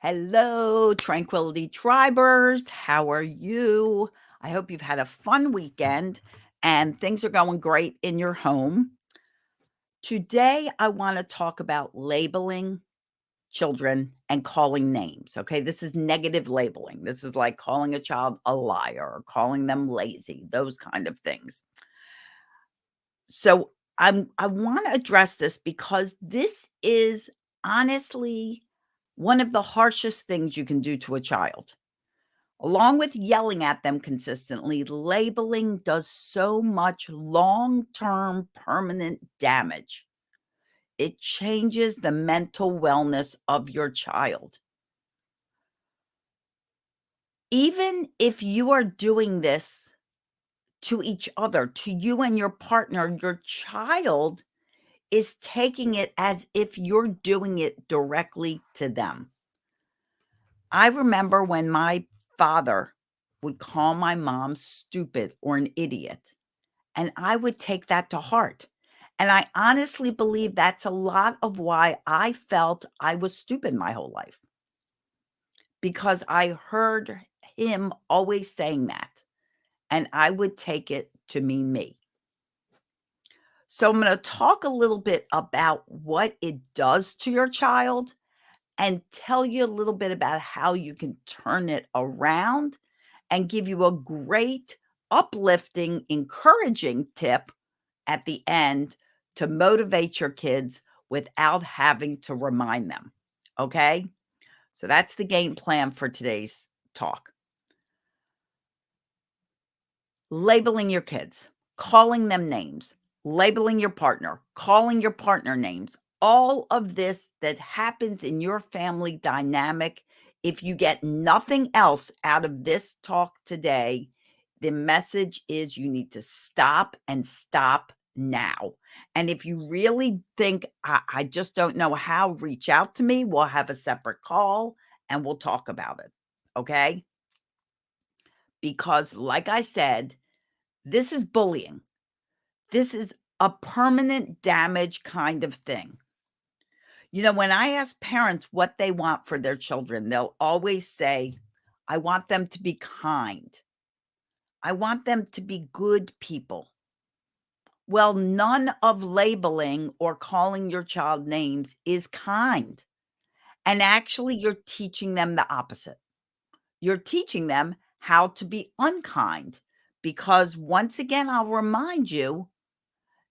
Hello, Tranquility Tribers. How are you? I hope you've had a fun weekend and things are going great in your home. Today, I want to talk about labeling children and calling names. Okay. This is negative labeling. This is like calling a child a liar or calling them lazy, those kind of things. So, I want to address this because this is honestly one of the harshest things you can do to a child. Along with yelling at them consistently, labeling does so much long term permanent damage. It changes the mental wellness of your child. Even if you are doing this to each other, to you and your partner, your child is taking it as if you're doing it directly to them. I remember when my father would call my mom stupid or an idiot. And I would take that to heart. And I honestly believe that's a lot of why I felt I was stupid my whole life, because I heard him always saying that, and I would take it to mean me. So I'm going to talk a little bit about what it does to your child and tell you a little bit about how you can turn it around and give you a great, uplifting, encouraging tip at the end to motivate your kids without having to remind them. Okay. So that's the game plan for today's talk. Labeling your kids, calling them names, labeling your partner, calling your partner names, all of this that happens in your family dynamic. If you get nothing else out of this talk today, the message is you need to stop and stop now. And if you really think, I just don't know how, reach out to me. We'll have a separate call and we'll talk about it. Okay. Because, like I said, this is bullying. This is a permanent damage kind of thing. When I ask parents what they want for their children, they'll always say, I want them to be kind. I want them to be good people. Well, none of labeling or calling your child names is kind. And actually, you're teaching them the opposite. You're teaching them how to be unkind. Because once again, I'll remind you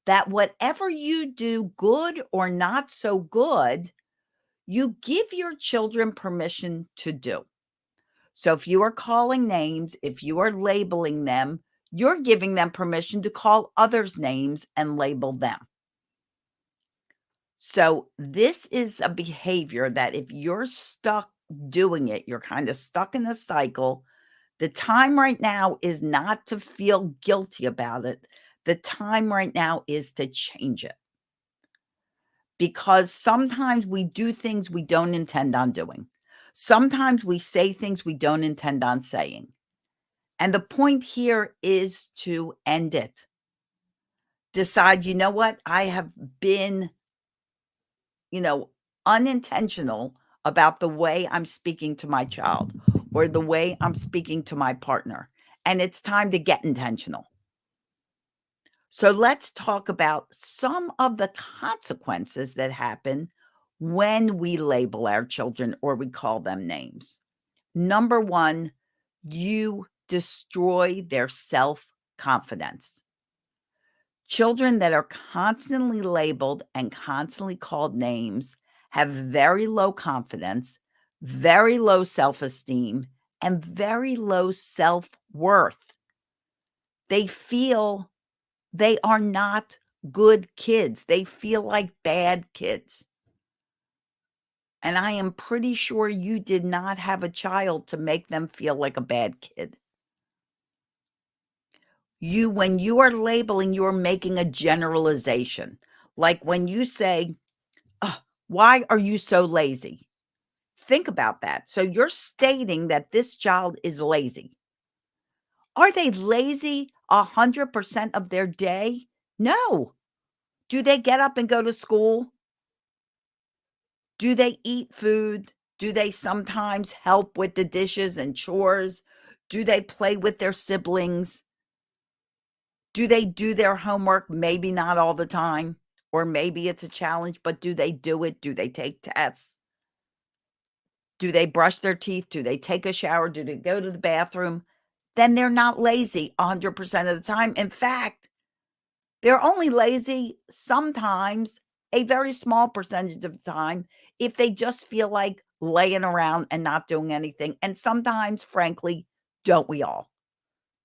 that whatever you do, good or not so good, you give your children permission to do. So if you are calling names, if you are labeling them, you're giving them permission to call others names and label them. So this is a behavior that if you're stuck doing it, you're kind of stuck in a cycle. The time right now is not to feel guilty about it. The time right now is to change it. Because sometimes we do things we don't intend on doing. Sometimes we say things we don't intend on saying. And the point here is to end it. Decide, you know what? I have been, you know, unintentional about the way I'm speaking to my child or the way I'm speaking to my partner. And it's time to get intentional. So let's talk about some of the consequences that happen when we label our children or we call them names. Number one, you destroy their self confidence. Children that are constantly labeled and constantly called names have very low confidence, very low self esteem, and very low self worth. They feel they are not good kids. They feel like bad kids. And I am pretty sure you did not have a child to make them feel like a bad kid. When you are labeling, you're making a generalization. Like when you say, "Ugh, why are you so lazy?" Think about that. So you're stating that this child is lazy. Are they lazy 100% of their day? No. Do they get up and go to school? Do they eat food? Do they sometimes help with the dishes and chores? Do they play with their siblings? Do they do their homework? Maybe not all the time, or maybe it's a challenge, but do they do it? Do they take tests? Do they brush their teeth? Do they take a shower? Do they go to the bathroom? Then they're not lazy 100% of the time. In fact, they're only lazy sometimes, a very small percentage of the time, if they just feel like laying around and not doing anything. And sometimes, frankly, don't we all?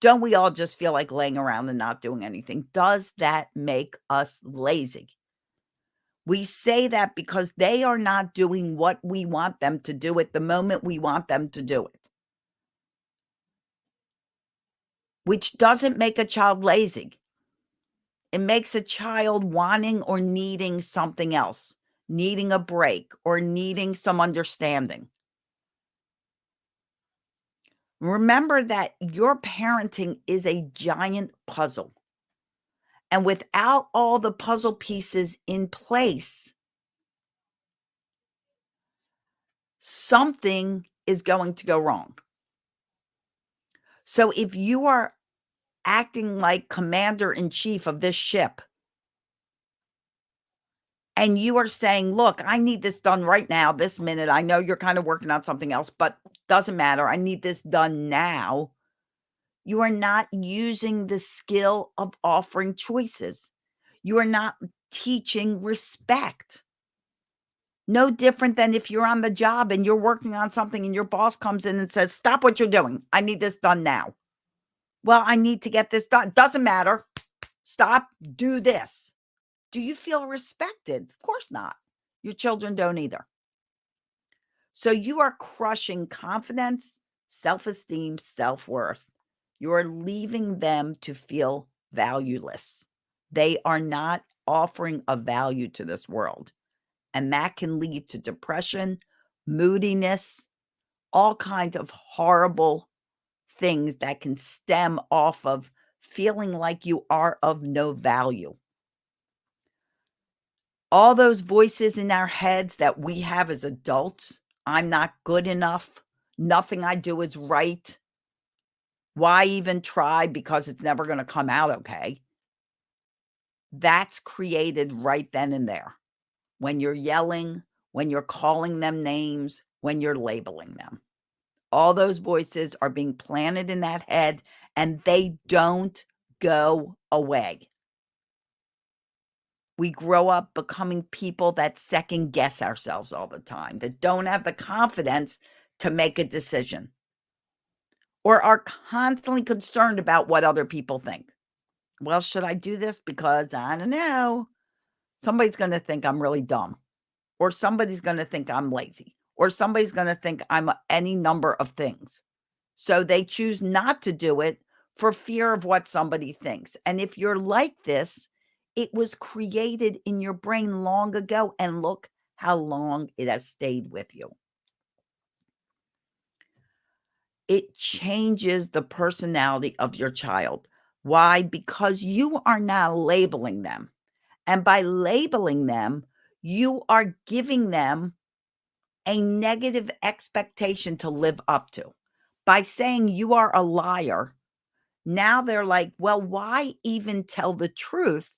Don't we all just feel like laying around and not doing anything? Does that make us lazy? We say that because they are not doing what we want them to do at the moment we want them to do it, which doesn't make a child lazy. It makes a child wanting or needing something else, needing a break or needing some understanding. Remember that your parenting is a giant puzzle. And without all the puzzle pieces in place, something is going to go wrong. So if you are acting like commander in chief of this ship and you are saying, look, I need this done right now, this minute. I know you're kind of working on something else, but doesn't matter. I need this done now. You are not using the skill of offering choices. You are not teaching respect. No different than if you're on the job and you're working on something and your boss comes in and says, stop what you're doing. I need this done now. Well, I need to get this done. Doesn't matter. Stop. Do this. Do you feel respected? Of course not. Your children don't either. So you are crushing confidence, self-esteem, self-worth. You are leaving them to feel valueless. They are not offering a value to this world. And that can lead to depression, moodiness, all kinds of horrible things that can stem off of feeling like you are of no value. All those voices in our heads that we have as adults, I'm not good enough, nothing I do is right. Why even try because it's never going to come out okay? That's created right then and there. When you're yelling, when you're calling them names, when you're labeling them. All those voices are being planted in that head and they don't go away. We grow up becoming people that second guess ourselves all the time, that don't have the confidence to make a decision or are constantly concerned about what other people think. Well, should I do this? Because I don't know. Somebody's going to think I'm really dumb, or somebody's going to think I'm lazy, or somebody's going to think I'm any number of things. So they choose not to do it for fear of what somebody thinks. And if you're like this, it was created in your brain long ago, and look how long it has stayed with you. It changes the personality of your child. Why? Because you are now labeling them. And by labeling them, you are giving them a negative expectation to live up to. By saying you are a liar, now they're like, well, why even tell the truth?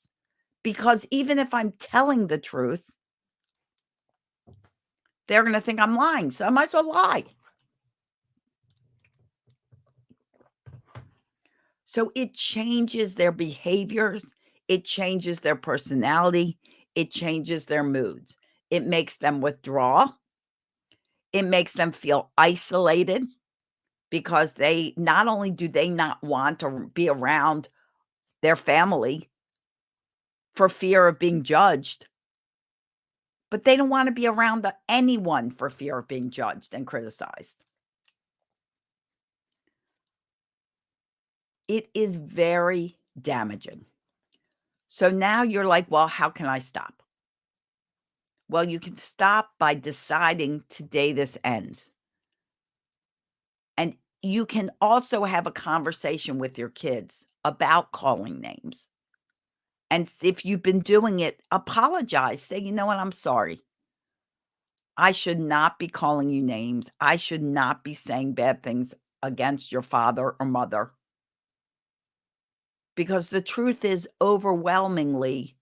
Because even if I'm telling the truth, they're going to think I'm lying. So I might as well lie. So it changes their behaviors. It changes their personality. It changes their moods. It makes them withdraw. It makes them feel isolated because they not only do they not want to be around their family for fear of being judged, but they don't want to be around anyone for fear of being judged and criticized. It is very damaging. So now you're like, well, how can I stop? Well, you can stop by deciding today this ends. And you can also have a conversation with your kids about calling names. And if you've been doing it, apologize. Say, you know what? I'm sorry. I should not be calling you names. I should not be saying bad things against your father or mother. Because the truth is, overwhelmingly,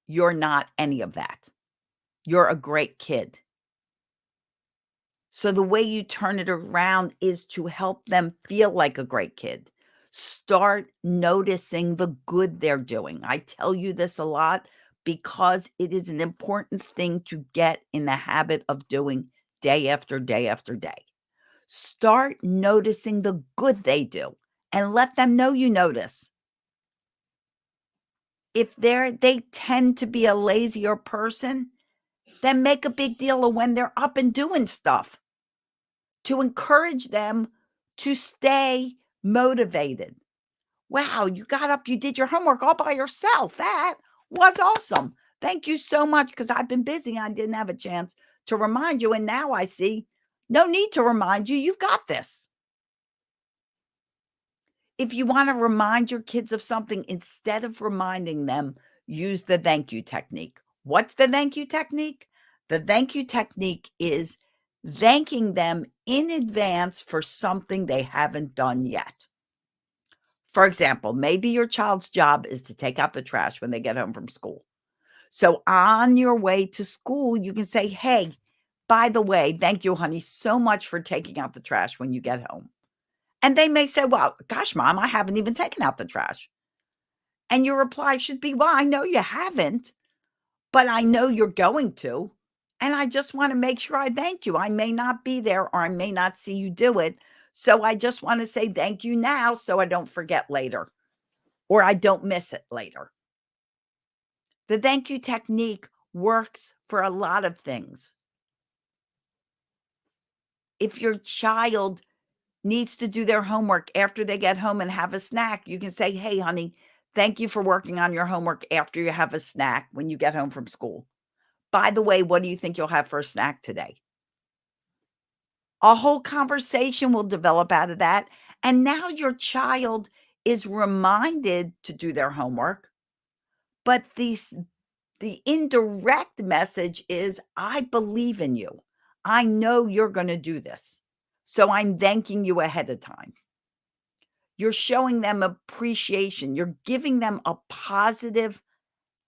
you're not any of that. You're a great kid. So the way you turn it around is to help them feel like a great kid. Start noticing the good they're doing. I tell you this a lot because it is an important thing to get in the habit of doing day after day after day. Start noticing the good they do and let them know you notice. If they tend to be a lazier person, then make a big deal of when they're up and doing stuff to encourage them to stay motivated. Wow, you got up, you did your homework all by yourself. That was awesome. Thank you so much because I've been busy. I didn't have a chance to remind you. And now I see no need to remind you. You've got this. If you want to remind your kids of something, instead of reminding them, use the thank you technique. What's the thank you technique? The thank you technique is thanking them in advance for something they haven't done yet. For example, maybe your child's job is to take out the trash when they get home from school. So on your way to school, you can say, hey, by the way, thank you, honey, so much for taking out the trash when you get home. And they may say, well, gosh, mom, I haven't even taken out the trash. And your reply should be, well, I know you haven't, but I know you're going to. And I just want to make sure I thank you. I may not be there or I may not see you do it. So I just want to say thank you now so I don't forget later or I don't miss it later. The thank you technique works for a lot of things. If your child needs to do their homework after they get home and have a snack, you can say, hey, honey, thank you for working on your homework after you have a snack when you get home from school. By the way, what do you think you'll have for a snack today? A whole conversation will develop out of that. And now your child is reminded to do their homework. But the indirect message is, I believe in you. I know you're going to do this. So I'm thanking you ahead of time. You're showing them appreciation. You're giving them a positive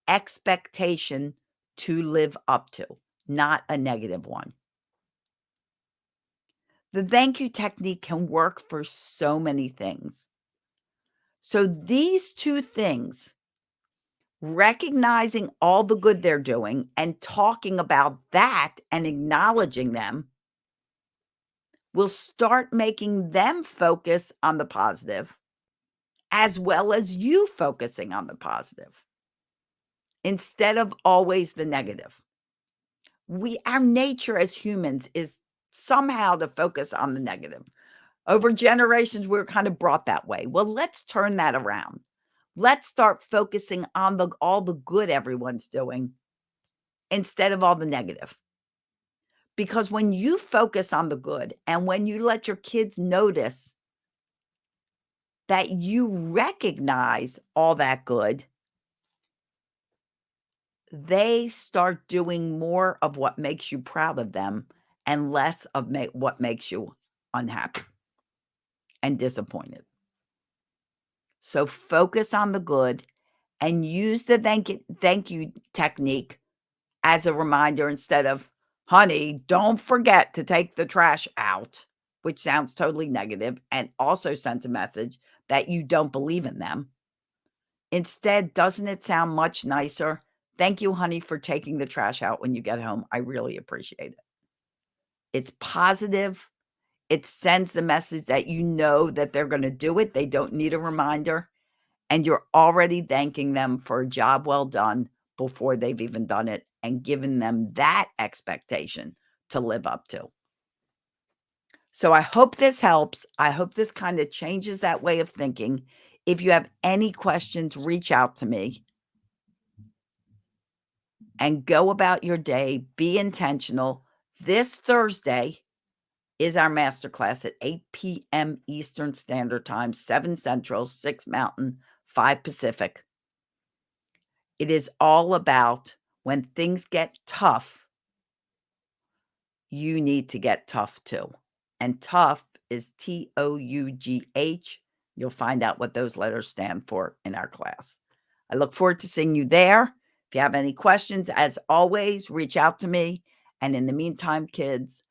expectation to live up to, not a negative one. The thank you technique can work for so many things. So these two things, recognizing all the good they're doing and talking about that and acknowledging them, will start making them focus on the positive as well as you focusing on the positive instead of always the negative. Our nature as humans is somehow to focus on the negative. Over generations, we were kind of brought that way. Well, let's turn that around. Let's start focusing on all the good everyone's doing instead of all the negative. Because when you focus on the good and when you let your kids notice that you recognize all that good, they start doing more of what makes you proud of them and less of what makes you unhappy and disappointed. So focus on the good and use the thank you technique as a reminder instead of, honey, don't forget to take the trash out, which sounds totally negative and also sends a message that you don't believe in them. Instead, doesn't it sound much nicer? Thank you, honey, for taking the trash out when you get home. I really appreciate it. It's positive. It sends the message that you know that they're going to do it. They don't need a reminder. And you're already thanking them for a job well done before they've even done it and given them that expectation to live up to. So I hope this helps. I hope this kind of changes that way of thinking. If you have any questions, reach out to me and go about your day. Be intentional. This Thursday is our masterclass at 8 p.m. Eastern Standard Time, 7 Central, 6 Mountain, 5 Pacific. It is all about when things get tough, you need to get tough too. And tough is TOUGH. You'll find out what those letters stand for in our class. I look forward to seeing you there. If you have any questions, as always, reach out to me. And in the meantime, kids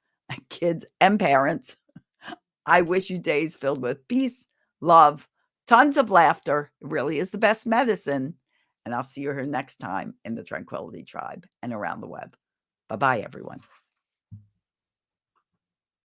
and parents, I wish you days filled with peace, love, tons of laughter. It really is the best medicine. And I'll see you here next time in the Tranquility Tribe and around the web. Bye-bye, everyone.